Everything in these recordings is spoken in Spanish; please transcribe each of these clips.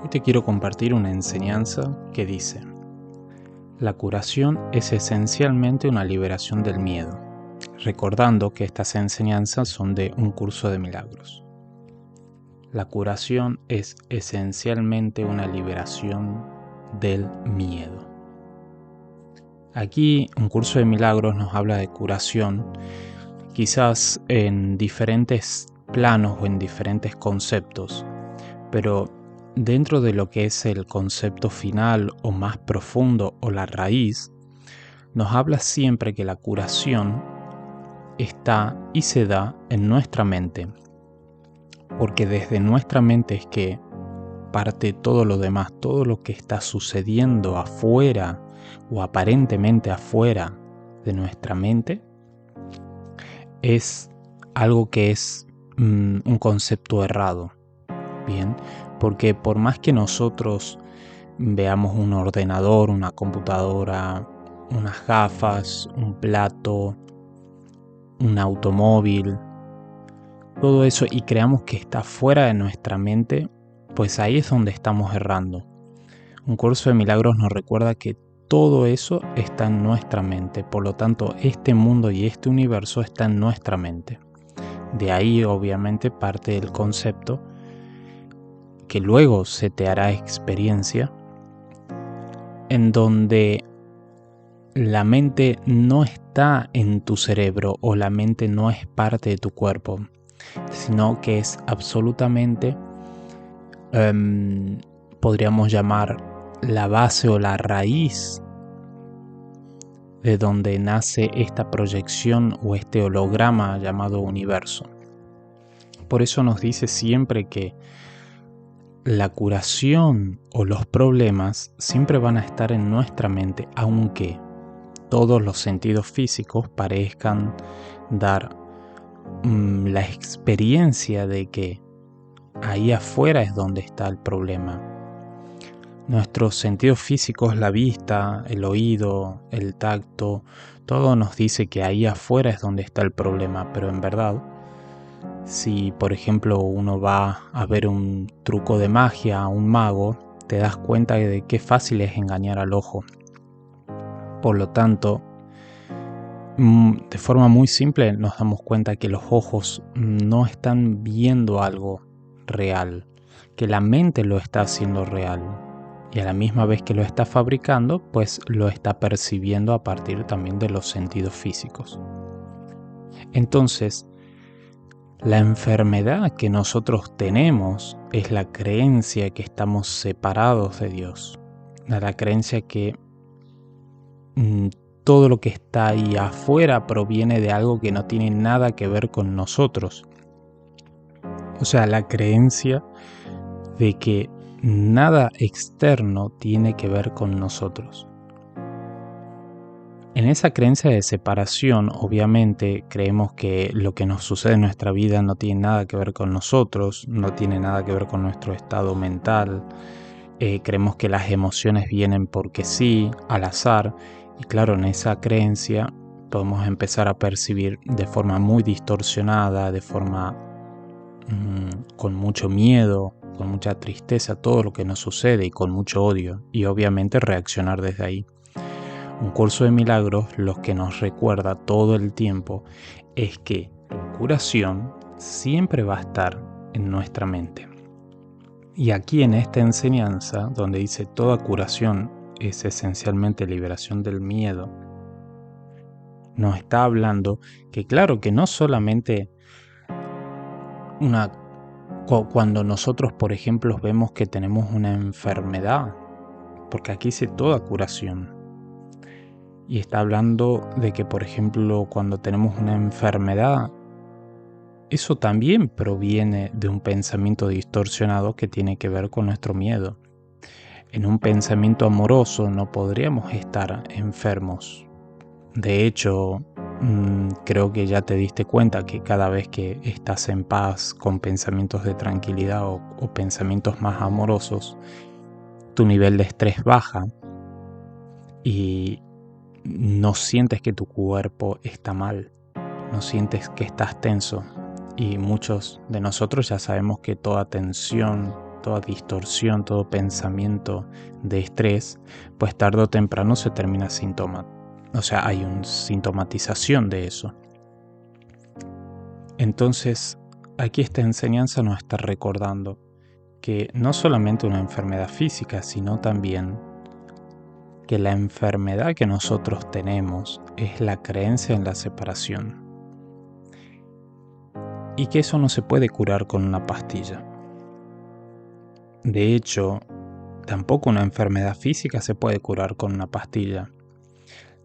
Hoy te quiero compartir una enseñanza que dice: la curación es esencialmente una liberación del miedo, recordando que estas enseñanzas son de un curso de milagros. La curación es esencialmente una liberación del miedo. Aquí un curso de milagros nos habla de curación, quizás en diferentes planos o en diferentes conceptos, pero dentro de lo que es el concepto final o más profundo o la raíz, nos habla siempre que la curación está y se da en nuestra mente, porque desde nuestra mente es que parte todo lo demás, todo lo que está sucediendo afuera o aparentemente afuera de nuestra mente, es algo que es un concepto errado. Bien, porque por más que nosotros veamos un ordenador, una computadora, unas gafas, un plato, un automóvil, todo eso, y creamos que está fuera de nuestra mente, pues ahí es donde estamos errando. Un curso de milagros nos recuerda que todo eso está en nuestra mente, por lo tanto este mundo y este universo está en nuestra mente. De ahí obviamente parte el concepto que luego se te hará experiencia, en donde la mente no está en tu cerebro o la mente no es parte de tu cuerpo, sino que es absolutamente, podríamos llamar, la base o la raíz de donde nace esta proyección o este holograma llamado universo. Por eso nos dice siempre que la curación o los problemas siempre van a estar en nuestra mente, aunque todos los sentidos físicos parezcan dar la experiencia de que ahí afuera es donde está el problema. Nuestros sentidos físicos, la vista, el oído, el tacto, todo nos dice que ahí afuera es donde está el problema, pero en verdad, si por ejemplo uno va a ver un truco de magia a un mago, te das cuenta de qué fácil es engañar al ojo. Por lo tanto, de forma muy simple nos damos cuenta que los ojos no están viendo algo real, que la mente lo está haciendo real, y a la misma vez que lo está fabricando, pues lo está percibiendo a partir también de los sentidos físicos. Entonces, la enfermedad que nosotros tenemos es la creencia que estamos separados de Dios, la creencia que todo lo que está ahí afuera proviene de algo que no tiene nada que ver con nosotros. O sea, la creencia de que nada externo tiene que ver con nosotros. En esa creencia de separación, obviamente, creemos que lo que nos sucede en nuestra vida no tiene nada que ver con nosotros, no tiene nada que ver con nuestro estado mental. Creemos que las emociones vienen porque sí, al azar. Y claro, en esa creencia podemos empezar a percibir de forma muy distorsionada, de forma con mucho miedo, con mucha tristeza, todo lo que nos sucede y con mucho odio. Y obviamente reaccionar desde ahí. Un curso de milagros lo que nos recuerda todo el tiempo es que la curación siempre va a estar en nuestra mente. Y aquí en esta enseñanza, donde dice toda curación es esencialmente liberación del miedo, nos está hablando que claro que no solamente cuando nosotros por ejemplo vemos que tenemos una enfermedad, porque aquí dice toda curación. Y está hablando de que, por ejemplo, cuando tenemos una enfermedad, eso también proviene de un pensamiento distorsionado que tiene que ver con nuestro miedo. En un pensamiento amoroso no podríamos estar enfermos. De hecho, creo que ya te diste cuenta que cada vez que estás en paz con pensamientos de tranquilidad o pensamientos más amorosos, tu nivel de estrés baja y no sientes que tu cuerpo está mal, no sientes que estás tenso. Y muchos de nosotros ya sabemos que toda tensión toda distorsión, todo pensamiento de estrés, pues tarde o temprano se termina o sea, hay una sintomatización de eso. Entonces, aquí esta enseñanza nos está recordando que no solamente una enfermedad física, sino también que la enfermedad que nosotros tenemos es la creencia en la separación y que eso no se puede curar con una pastilla. De hecho, tampoco una enfermedad física se puede curar con una pastilla.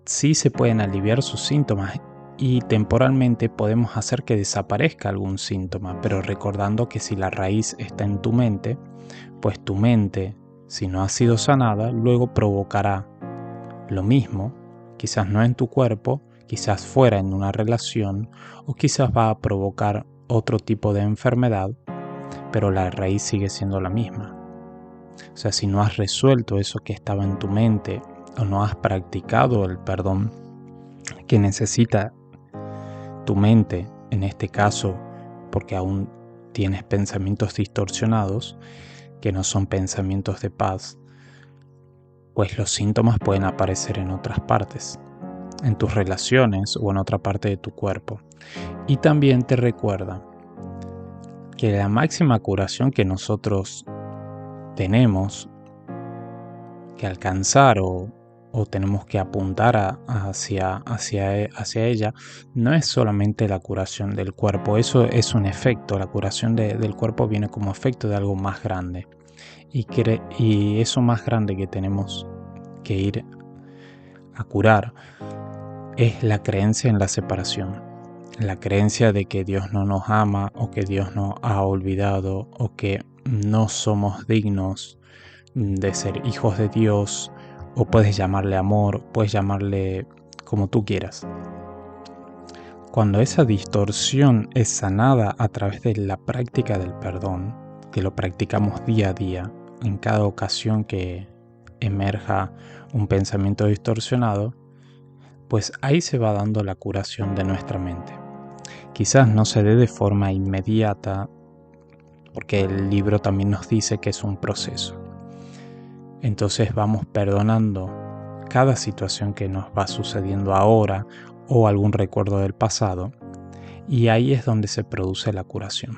Sí se pueden aliviar sus síntomas y temporalmente podemos hacer que desaparezca algún síntoma, pero recordando que si la raíz está en tu mente, pues tu mente, si no ha sido sanada, luego provocará lo mismo, quizás no en tu cuerpo, quizás fuera en una relación, o quizás va a provocar otro tipo de enfermedad, pero la raíz sigue siendo la misma. O sea, si no has resuelto eso que estaba en tu mente o no has practicado el perdón que necesita tu mente, en este caso, porque aún tienes pensamientos distorsionados, que no son pensamientos de paz, pues los síntomas pueden aparecer en otras partes, en tus relaciones o en otra parte de tu cuerpo. Y también te recuerda que la máxima curación que nosotros tenemos que alcanzar o tenemos que apuntar hacia ella, no es solamente la curación del cuerpo, eso es un efecto, la curación del cuerpo viene como efecto de algo más grande. Y eso más grande que tenemos que ir a curar es la creencia en la separación, la creencia de que Dios no nos ama o que Dios nos ha olvidado o que no somos dignos de ser hijos de Dios, o puedes llamarle amor, puedes llamarle como tú quieras. Cuando esa distorsión es sanada a través de la práctica del perdón, que lo practicamos día a día, en cada ocasión que emerja un pensamiento distorsionado, pues ahí se va dando la curación de nuestra mente. Quizás no se dé de forma inmediata, porque el libro también nos dice que es un proceso. Entonces vamos perdonando cada situación que nos va sucediendo ahora o algún recuerdo del pasado, y ahí es donde se produce la curación.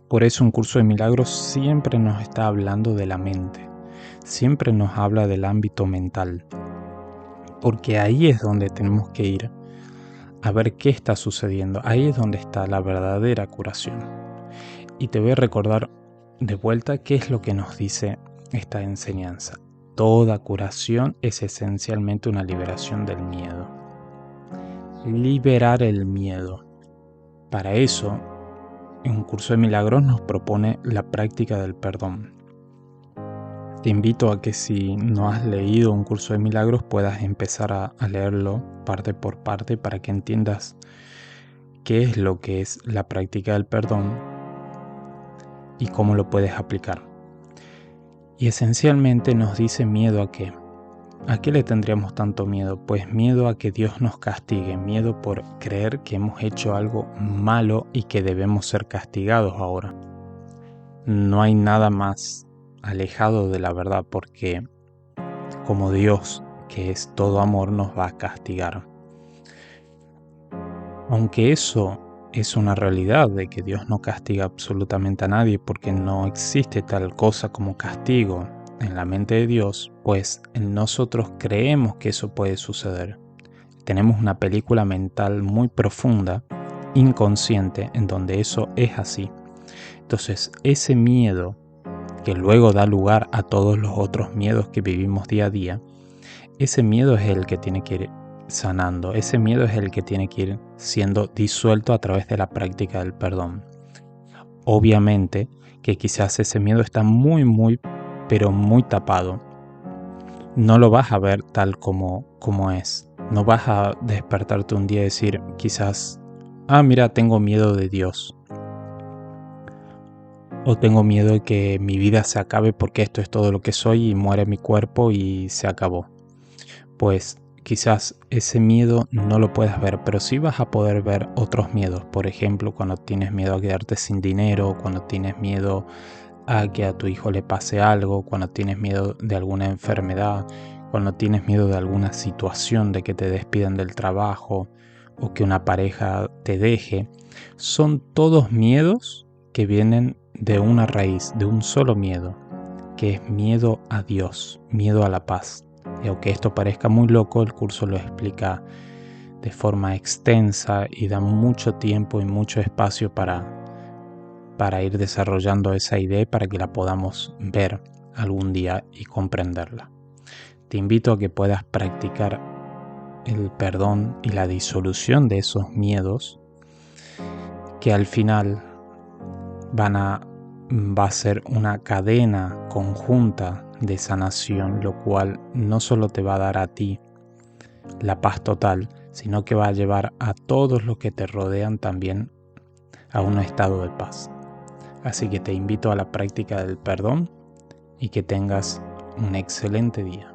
Por eso un curso de milagros siempre nos está hablando de la mente, siempre nos habla del ámbito mental, porque ahí es donde tenemos que ir a ver qué está sucediendo, ahí es donde está la verdadera curación. Y te voy a recordar de vuelta qué es lo que nos dice esta enseñanza. Toda curación es esencialmente una liberación del miedo. Liberar el miedo. Para eso, un curso de milagros nos propone la práctica del perdón. Te invito a que si no has leído un curso de milagros puedas empezar a leerlo parte por parte para que entiendas qué es lo que es la práctica del perdón y cómo lo puedes aplicar. Y esencialmente nos dice miedo a qué. ¿A qué le tendríamos tanto miedo? Pues miedo a que Dios nos castigue, miedo por creer que hemos hecho algo malo y que debemos ser castigados ahora. No hay nada más alejado de la verdad, porque como Dios, que es todo amor, nos va a castigar. Aunque eso es una realidad de que Dios no castiga absolutamente a nadie, porque no existe tal cosa como castigo en la mente de Dios, pues en nosotros creemos que eso puede suceder. Tenemos una película mental muy profunda, inconsciente, en donde eso es así. Entonces, ese miedo que luego da lugar a todos los otros miedos que vivimos día a día, ese miedo es el que tiene que ir sanando, ese miedo es el que tiene que ir siendo disuelto a través de la práctica del perdón. Obviamente que quizás ese miedo está pero muy tapado. No lo vas a ver tal como es. No vas a despertarte un día y decir quizás, mira, tengo miedo de Dios. O tengo miedo de que mi vida se acabe porque esto es todo lo que soy y muere mi cuerpo y se acabó. Pues quizás ese miedo no lo puedas ver, pero sí vas a poder ver otros miedos. Por ejemplo, cuando tienes miedo a quedarte sin dinero, cuando tienes miedo a que a tu hijo le pase algo, cuando tienes miedo de alguna enfermedad, cuando tienes miedo de alguna situación, de que te despidan del trabajo o que una pareja te deje, son todos miedos que vienen de una raíz, de un solo miedo, que es miedo a Dios, miedo a la paz. Y aunque esto parezca muy loco, el curso lo explica de forma extensa y da mucho tiempo y mucho espacio para ir desarrollando esa idea para que la podamos ver algún día y comprenderla. Te invito a que puedas practicar el perdón y la disolución de esos miedos que al final va a ser una cadena conjunta de sanación, lo cual no solo te va a dar a ti la paz total, sino que va a llevar a todos los que te rodean también a un estado de paz. Así que te invito a la práctica del perdón y que tengas un excelente día.